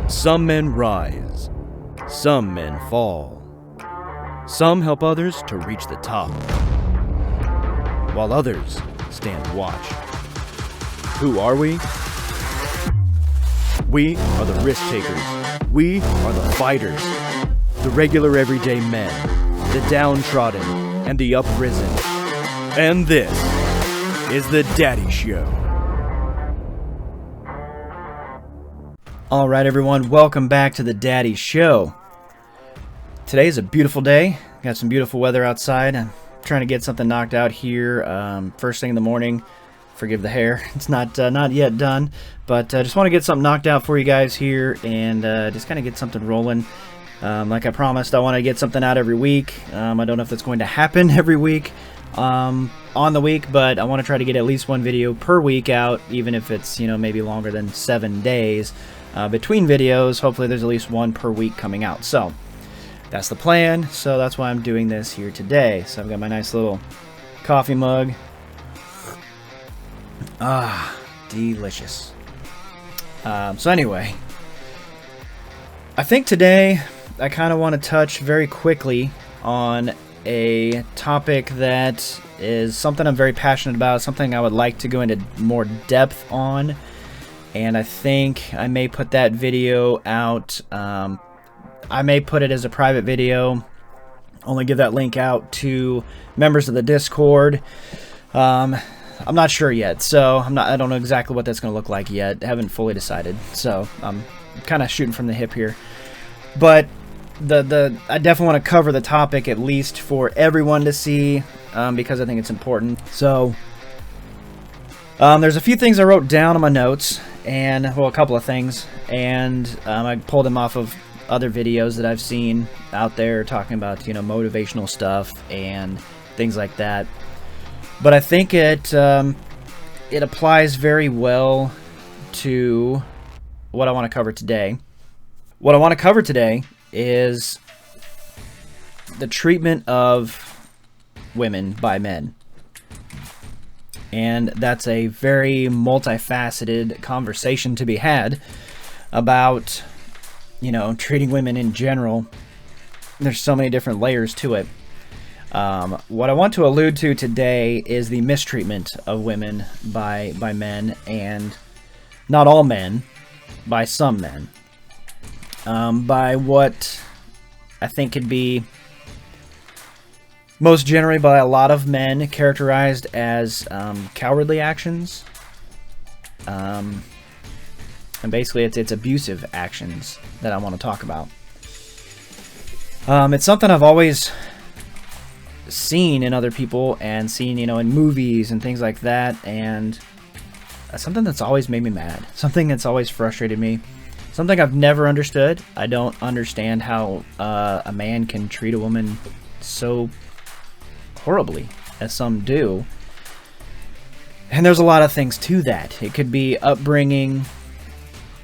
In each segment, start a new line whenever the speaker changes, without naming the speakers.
Some men rise, some men fall. Some help others to reach the top, while others stand watch. Who are we? We are the risk takers. We are the fighters. The regular everyday men, the downtrodden, and the uprisen. And this is the Daddy Show. Alright everyone, welcome back to the Daddy Show. Today is a beautiful day. Got some beautiful weather outside. I'm trying to get something knocked out here first thing in the morning. Forgive the hair. It's not yet done, but I just want to get something knocked out for you guys here and just kind of get something rolling. Like I promised, I want to get something out every week. I don't know if that's going to happen every week on the week, but I want to try to get at least one video per week out, even if it's, maybe longer than 7 days between videos. Hopefully there's at least one per week coming out. So that's the plan. So that's why I'm doing this here today. So I've got my nice little coffee mug. Ah, delicious. So anyway, I think today I kind of want to touch very quickly on a topic that is something I'm very passionate about, something I would like to go into more depth on, and I think I may put that video out. I may put it as a private video, only give that link out to members of the Discord. I'm not sure yet, so I don't know exactly what that's going to look like yet. I haven't fully decided, so I'm kind of shooting from the hip here. But I definitely want to cover the topic at least for everyone to see, because I think it's important. So there's a few things I wrote down on my notes, and well, a couple of things, and I pulled them off of other videos that I've seen out there talking about motivational stuff and things like that. But I think it applies very well to what I want to cover today. What I want to cover today is the treatment of women by men. And that's a very multifaceted conversation to be had about, treating women in general. There's so many different layers to it. What I want to allude to today is the mistreatment of women by men, and not all men, by some men. By what I think could be most generally by a lot of men characterized as cowardly actions. And basically it's abusive actions that I want to talk about. It's something I've always seen in other people and seen, in movies and things like that, and something that's always made me mad. Something that's always frustrated me. Something I've never understood. I don't understand how a man can treat a woman so horribly as some do. And there's a lot of things to that. It could be upbringing.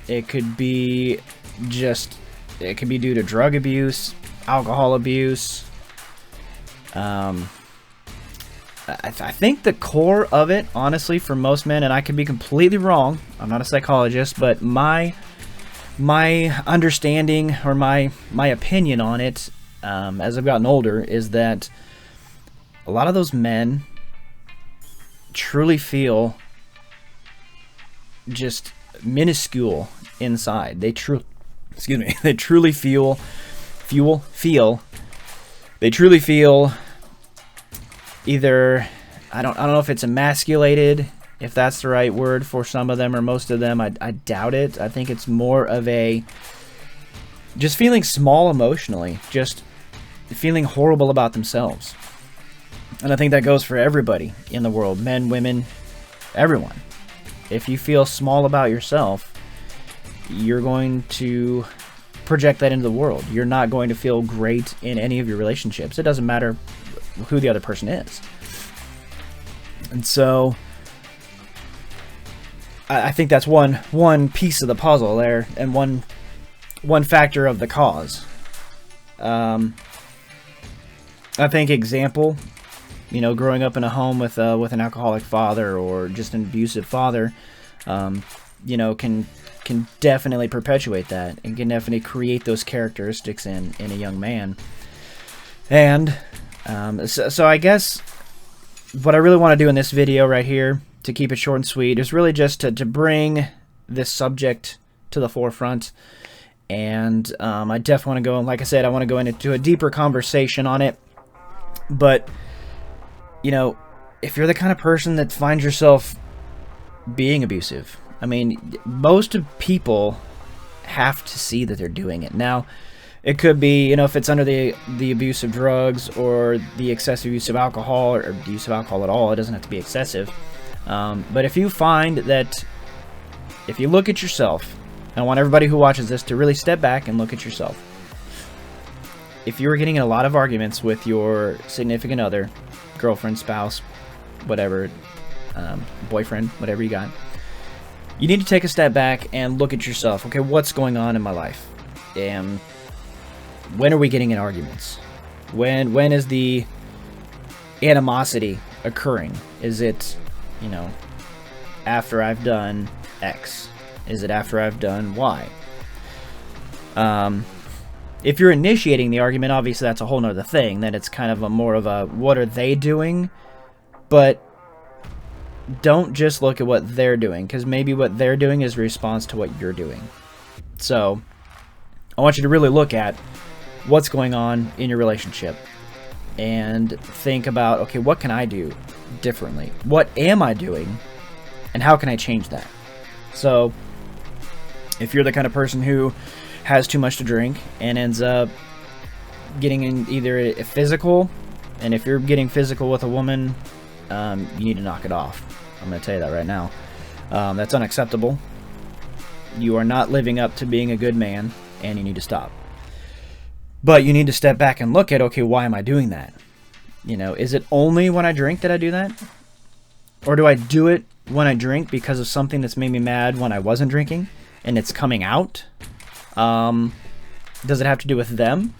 It could be due to drug abuse, alcohol abuse. I think the core of it, honestly, for most men, and I could be completely wrong, I'm not a psychologist, but my understanding or my opinion on it, as I've gotten older, is that a lot of those men truly feel just minuscule inside. They truly feel either, I don't know if it's emasculated, if that's the right word for some of them or most of them. I doubt it. I think it's more of a just feeling small emotionally, just feeling horrible about themselves. And I think that goes for everybody in the world, men, women, everyone. If you feel small about yourself, you're going to project that into the world. You're not going to feel great in any of your relationships. It doesn't matter who the other person is. And so I think that's one piece of the puzzle there, and one factor of the cause. I think example, growing up in a home with an alcoholic father or just an abusive father, can definitely perpetuate that, and can definitely create those characteristics in a young man. And so I guess what I really want to do in this video right here, to keep it short and sweet, is really just to bring this subject to the forefront. And I definitely want to go, like I said, I want to go into a deeper conversation on it. But, if you're the kind of person that finds yourself being abusive, I mean, most of people have to see that they're doing it. Now, it could be, if it's under the abuse of drugs, or the excessive use of alcohol, or the use of alcohol at all. It doesn't have to be excessive. But if you find that, if you look at yourself, and I want everybody who watches this to really step back and look at yourself. If you were getting in a lot of arguments with your significant other, girlfriend, spouse, whatever, boyfriend, whatever you got, you need to take a step back and look at yourself. Okay, what's going on in my life? And when are we getting in arguments? When is the animosity occurring? Is it, after I've done X? Is it after I've done Y? If you're initiating the argument, obviously that's a whole nother thing. Then it's kind of more of a, what are they doing? But don't just look at what they're doing, because maybe what they're doing is a response to what you're doing. So I want you to really look at what's going on in your relationship and think about, okay, what can I do differently? What am I doing, and how can I change that? So if you're the kind of person who has too much to drink and ends up getting in either a physical, and if you're getting physical with a woman, you need to knock it off. I'm going to tell you that right now. That's unacceptable. You are not living up to being a good man, and you need to stop. But you need to step back and look at, okay, why am I doing that? Is it only when I drink that I do that? Or do I do it when I drink because of something that's made me mad when I wasn't drinking, and it's coming out? Does it have to do with them?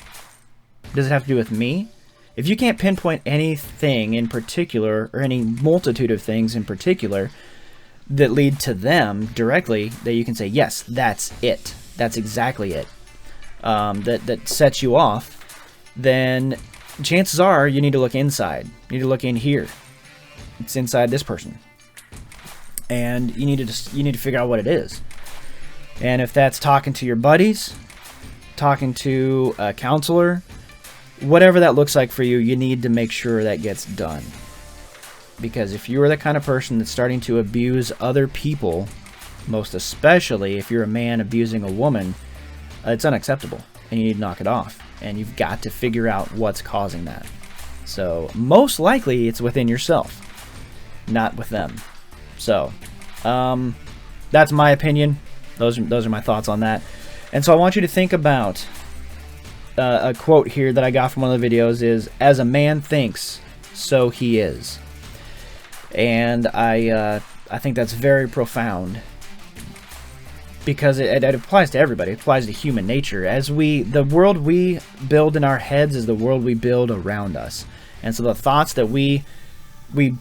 Does it have to do with me? If you can't pinpoint anything in particular, or any multitude of things in particular that lead to them directly, that you can say, yes, that's it. That's exactly it. That sets you off, then chances are you need to look inside. You need to look in here. It's inside this person. And you need to figure out what it is. And if that's talking to your buddies, talking to a counselor, whatever that looks like for you, you need to make sure that gets done. Because if you are the kind of person that's starting to abuse other people, most especially if you're a man abusing a woman, it's unacceptable, and you need to knock it off. And you've got to figure out what's causing that. So most likely it's within yourself, not with them. So that's my opinion. Those are my thoughts on that. And so I want you to think about a quote here that I got from one of the videos is, as a man thinks, so he is. And I think that's very profound, because it applies to everybody. It applies to human nature. The world we build in our heads is the world we build around us. And so the thoughts that we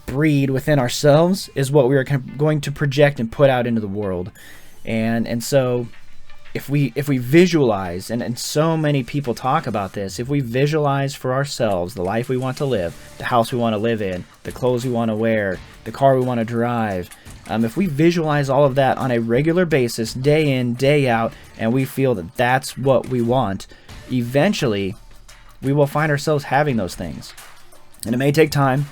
breed within ourselves is what we are going to project and put out into the world. And so if we visualize, and so many people talk about this, if we visualize for ourselves the life we want to live, the house we want to live in, the clothes we want to wear, the car we want to drive, if we visualize all of that on a regular basis, day in, day out, and we feel that that's what we want, eventually we will find ourselves having those things. And it may take time,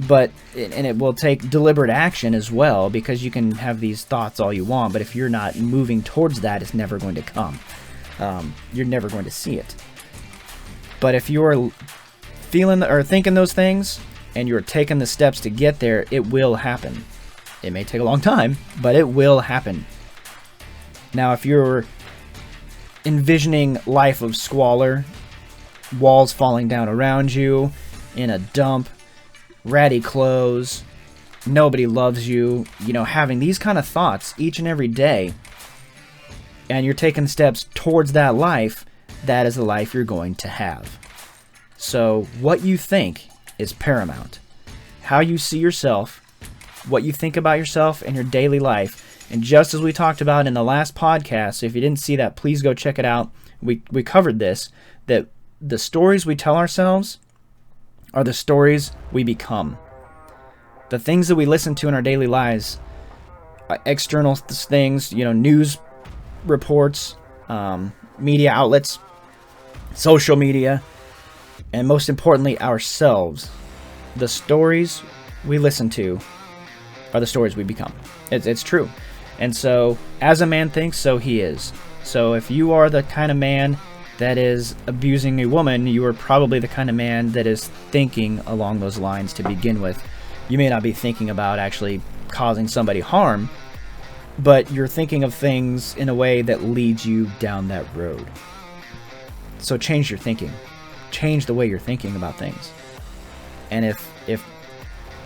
and it will take deliberate action as well, because you can have these thoughts all you want, but if you're not moving towards that, it's never going to come. You're never going to see it. But if you're feeling or thinking those things, and you're taking the steps to get there, it will happen. It may take a long time, but it will happen. Now, if you're envisioning life of squalor, walls falling down around you, in a dump, ratty clothes, nobody loves you, having these kind of thoughts each and every day, and you're taking steps towards that life, that is the life you're going to have. So what you think is paramount. How you see yourself, what you think about yourself in your daily life, And just as we talked about in the last podcast, so if you didn't see that, please go check it out. We covered this, that the stories we tell ourselves are the stories we become. The things that we listen to in our daily lives, external things, news reports, media outlets, social media, and most importantly, ourselves. The stories we listen to are the stories we become. It's true. And so, as a man thinks, so he is. So if you are the kind of man that is abusing a woman, you are probably the kind of man that is thinking along those lines to begin with. You may not be thinking about actually causing somebody harm, but you're thinking of things in a way that leads you down that road. So change your thinking. Change the way you're thinking about things. And if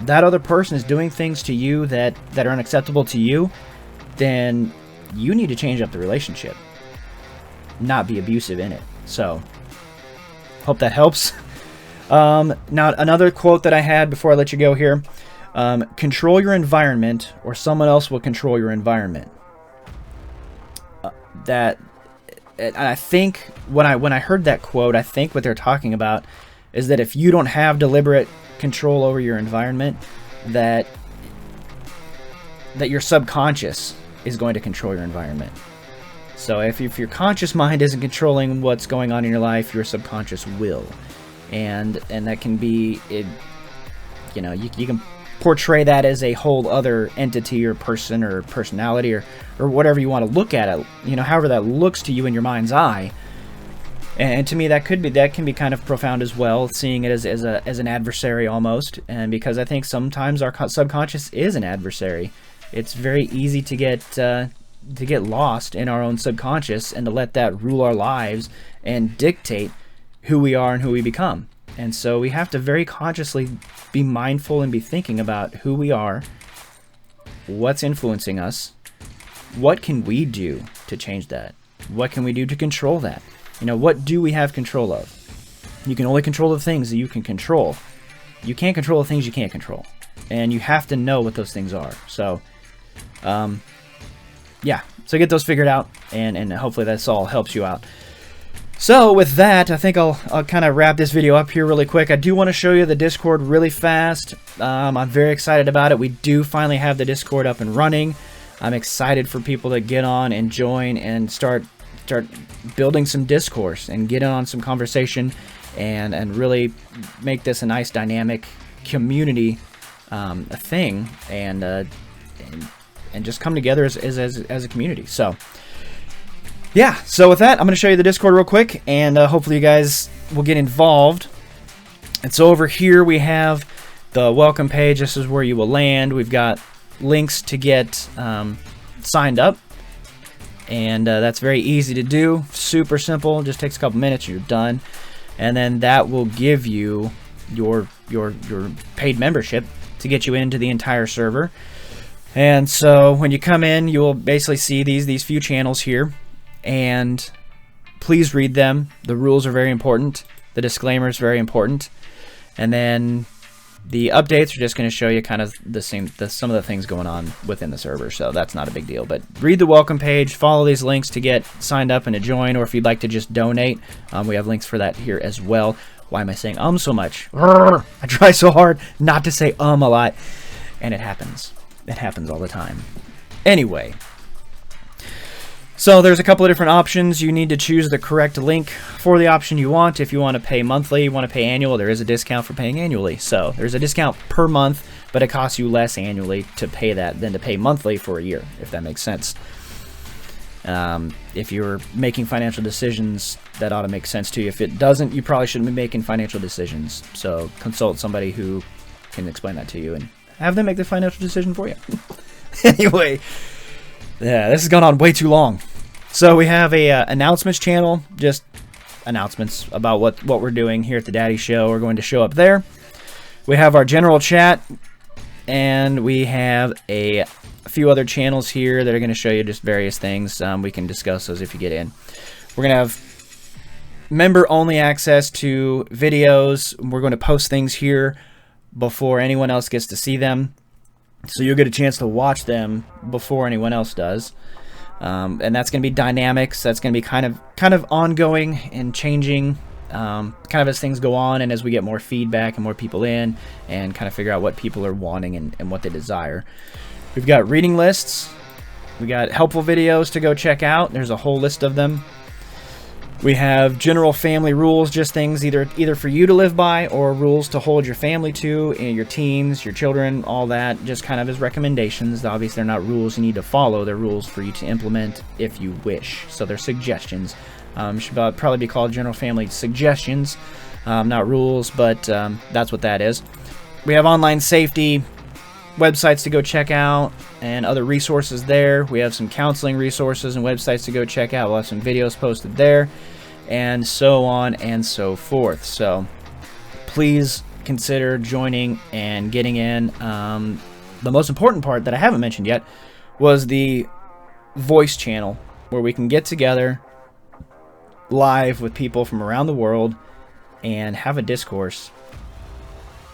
that other person is doing things to you that are unacceptable to you, then you need to change up the relationship, not be abusive in it. So, hope that helps. Now, another quote that I had before I let you go here. Control your environment, or someone else will control your environment. And I think when I heard that quote, I think what they're talking about is that if you don't have deliberate control over your environment, that your subconscious is going to control your environment. So if your conscious mind isn't controlling what's going on in your life, your subconscious will, and that can be it. You can portray that as a whole other entity or person or personality or whatever you want to look at it. However that looks to you in your mind's eye. And to me, that can be kind of profound as well, seeing it as an adversary almost. And because I think sometimes our subconscious is an adversary. It's very easy to get lost in our own subconscious and to let that rule our lives and dictate who we are and who we become. And so we have to very consciously be mindful and be thinking about who we are, what's influencing us, what can we do to change that, what can we do to control that. What do we have control of? You can only control the things that you can control. You can't control the things you can't control. And you have to know what those things are. So, yeah. So get those figured out, and hopefully this all helps you out. So with that, I think I'll kind of wrap this video up here really quick. I do want to show you the Discord really fast. I'm very excited about it. We do finally have the Discord up and running. I'm excited for people to get on and join and start building some discourse and get on some conversation and really make this a nice dynamic community a thing and just come together as a community. So yeah, so with that, I'm going to show you the Discord real quick, and hopefully you guys will get involved. And so over here we have the welcome page. This is where you will land. We've got links to get signed up, and that's very easy to do. Super simple. Just takes a couple minutes and you're done. And then that will give you your paid membership to get you into the entire server. And so when you come in, you will basically see these few channels here. And please read them. The rules are very important. The disclaimer is very important. And then the updates are just going to show you kind of some of the things going on within the server. So that's not a big deal. But read the welcome page. Follow these links to get signed up and to join. Or if you'd like to just donate, we have links for that here as well. Why am I saying so much? I try so hard not to say a lot. And it happens. It happens all the time. Anyway. So there's a couple of different options. You need to choose the correct link for the option you want. If you want to pay monthly, you want to pay annual, there is a discount for paying annually. So there's a discount per month, but it costs you less annually to pay that than to pay monthly for a year, if that makes sense. If you're making financial decisions, that ought to make sense to you. If it doesn't, you probably shouldn't be making financial decisions. So consult somebody who can explain that to you and have them make the financial decision for you. Anyway, yeah, this has gone on way too long. So we have a announcements channel, just announcements about what we're doing here at the Daddy Show. We're going to show up there. We have our general chat, and we have a few other channels here that are going to show you just various things. We can discuss those if you get in. We're going to have member-only access to videos. We're going to post things here before anyone else gets to see them. So you'll get a chance to watch them before anyone else does. And that's going to be dynamics. That's going to be kind of ongoing and changing, kind of as things go on and as we get more feedback and more people in and kind of figure out what people are wanting and what they desire. We've got reading lists. We got helpful videos to go check out. There's a whole list of them. We have general family rules, just things either for you to live by or rules to hold your family to, your teens, your children, all that, just kind of as recommendations. Obviously, they're not rules you need to follow. They're rules for you to implement if you wish. So they're suggestions. Should probably be called general family suggestions, not rules, but that's what that is. We have online safety websites to go check out and other resources there. We have some counseling resources and websites to go check out. We'll have some videos posted there and so on and so forth. So please consider joining and getting in. The most important part that I haven't mentioned yet was the voice channel, where we can get together live with people from around the world and have a discourse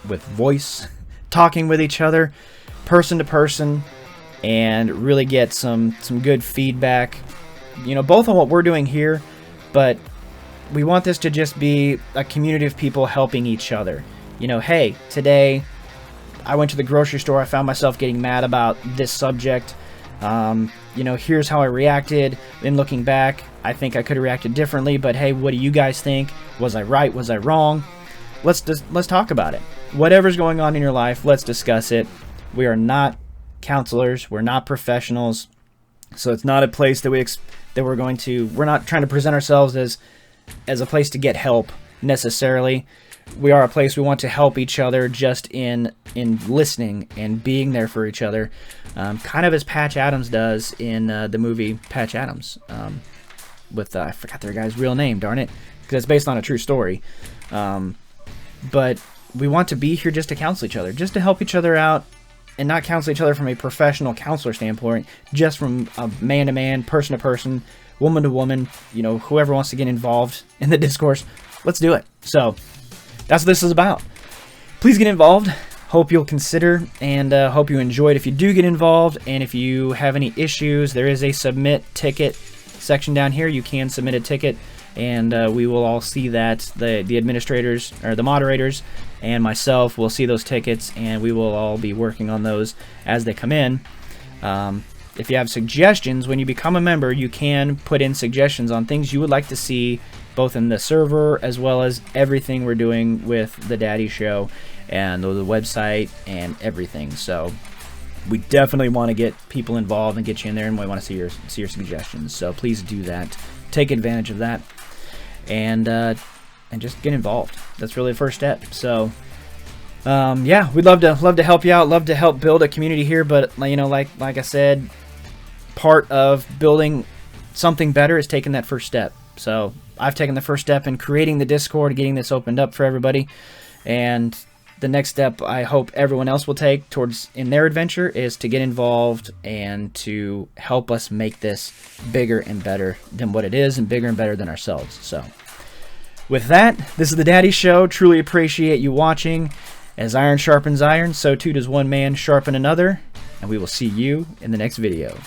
with voice, talking with each other, person to person, and really get some good feedback, both on what we're doing here, but we want this to just be a community of people helping each other. Hey, today I went to the grocery store, I found myself getting mad about this subject. Here's how I reacted. In looking back, I think I could have reacted differently, but hey, what do you guys think? Was I right? Was I wrong? Let's talk about it. Whatever's going on in your life, let's discuss it. We are not counselors. We're not professionals. So it's not a place that we're not trying to present ourselves as a place to get help necessarily. We are a place we want to help each other just in listening and being there for each other, kind of as Patch Adams does in the movie Patch Adams, with I forgot their guy's real name, darn it, because it's based on a true story. But we want to be here just to counsel each other, just to help each other out, and not counsel each other from a professional counselor standpoint, just from a man-to-man, person-to-person, woman-to-woman, whoever wants to get involved in the discourse, let's do it. So that's what this is about. Please get involved. Hope you'll consider, and hope you enjoyed if you do get involved. And if you have any issues, there is a submit ticket section down here. You can submit a ticket, and we will all see that. The administrators, or the moderators, and myself will see those tickets, and we will all be working on those as they come in. If you have suggestions, when you become a member, you can put in suggestions on things you would like to see, both in the server as well as everything we're doing with the Daddy Show and the website and everything. So we definitely want to get people involved and get you in there, and we want to see your suggestions. So please do that. Take advantage of that, and just get involved. That's really the first step. So yeah, we'd love to help you out. Love to help build a community here. But like I said, part of building something better is taking that first step. So I've taken the first step in creating the Discord, getting this opened up for everybody, and the next step I hope everyone else will take in their adventure is to get involved and to help us make this bigger and better than what it is, and bigger and better than ourselves. So with that, this is the Daddy Show. Truly appreciate you watching. As iron sharpens iron, so too does one man sharpen another, and we will see you in the next video.